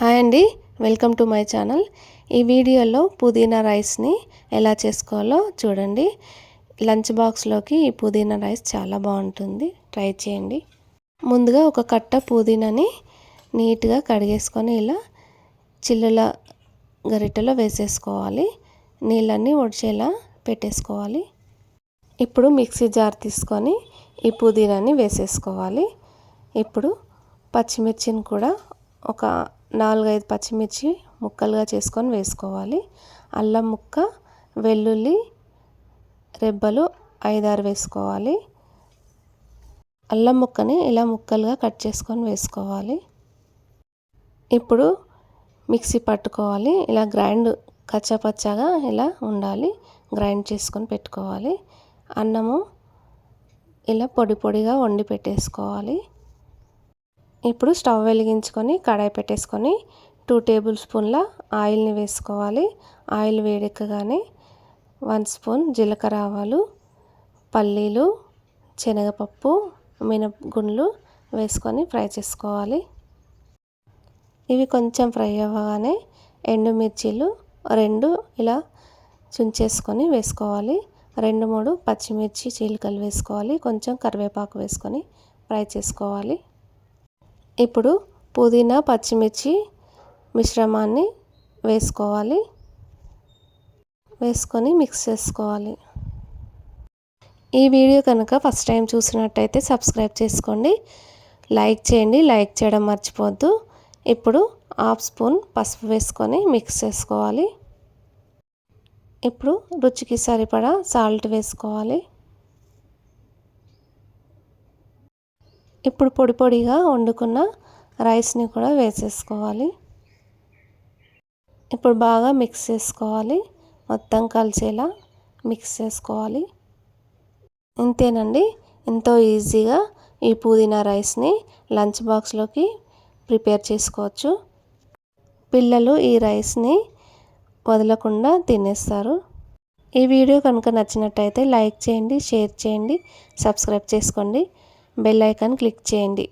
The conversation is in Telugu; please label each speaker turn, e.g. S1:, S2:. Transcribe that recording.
S1: హాయ్ అండి, వెల్కమ్ టు మై ఛానల్. ఈ వీడియోలో పుదీనా రైస్ని ఎలా చేసుకోవాలో చూడండి. లంచ్ బాక్స్లోకి ఈ పుదీనా రైస్ చాలా బాగుంటుంది, ట్రై చేయండి. ముందుగా ఒక కట్ట పుదీనాని నీట్గా కడిగేసుకొని ఇలా చిల్లుల గరిటెలో వేసేసుకోవాలి. నీళ్ళన్నీ ఒడిచేలా పెట్టేసుకోవాలి. ఇప్పుడు మిక్సీ జార్ తీసుకొని ఈ పుదీనాని వేసేసుకోవాలి. ఇప్పుడు పచ్చిమిర్చిని కూడా ఒక 4-5 పచ్చిమిర్చి ముక్కలుగా చేసుకొని వేసుకోవాలి. అల్లం ముక్క, వెల్లుల్లి రెబ్బలు 5-6 వేసుకోవాలి. అల్లం ముక్కని ఇలా ముక్కలుగా కట్ చేసుకొని వేసుకోవాలి. ఇప్పుడు మిక్సీ పట్టుకోవాలి. ఇలా కచ్చాపచ్చాగా ఇలా ఉండాలి, గ్రైండ్ చేసుకొని పెట్టుకోవాలి. అన్నము ఇలా పొడి పొడిగా వండి పెట్టేసుకోవాలి. ఇప్పుడు స్టవ్ వెలిగించుకొని కడాయి పెట్టేసుకొని 2 టేబుల్ స్పూన్ల ఆయిల్ని వేసుకోవాలి. ఆయిల్ వేడెక్కగానే 1 స్పూన్ జీలకర్ర ఆవాలు, పల్లీలు, శనగపప్పు, మినపగుండ్లు వేసుకొని ఫ్రై చేసుకోవాలి. ఇవి కొంచెం ఫ్రై అవ్వగానే ఎండుమిర్చీలు 2 ఇలా చుంచేసుకొని వేసుకోవాలి. 2-3 పచ్చిమిర్చి చీలికలు వేసుకోవాలి. కొంచెం కరివేపాకు వేసుకొని ఫ్రై చేసుకోవాలి. ఇప్పుడు పుదీనా పచ్చిమిర్చి మిశ్రమాన్ని వేసుకోవాలి. వేసుకొని మిక్స్ చేసుకోవాలి. ఈ వీడియో కనుక ఫస్ట్ టైం చూసినట్టయితే సబ్స్క్రైబ్ చేసుకోండి, లైక్ చేయండి. లైక్ చేయడం మర్చిపోవద్దు. ఇప్పుడు 1/2 స్పూన్ పసుపు వేసుకొని మిక్స్ చేసుకోవాలి. ఇప్పుడు రుచికి సరిపడా సాల్ట్ వేసుకోవాలి. ఇప్పుడు పొడి పొడిగా వండుకున్న రైస్ని కూడా వేసేసుకోవాలి. ఇప్పుడు బాగా మిక్స్ చేసుకోవాలి. మొత్తం కలిసేలా మిక్స్ చేసుకోవాలి. ఇంతేనండి, ఎంతో ఈజీగా ఈ పుదీనా రైస్ని లంచ్ బాక్స్లోకి ప్రిపేర్ చేసుకోవచ్చు. పిల్లలు ఈ రైస్ని వదలకుండా తినేస్తారు. ఈ వీడియో కనుక నచ్చినట్టయితే లైక్ చేయండి, షేర్ చేయండి, సబ్స్క్రైబ్ చేసుకోండి, బెల్ ఐకాన్ క్లిక్ చేయండి.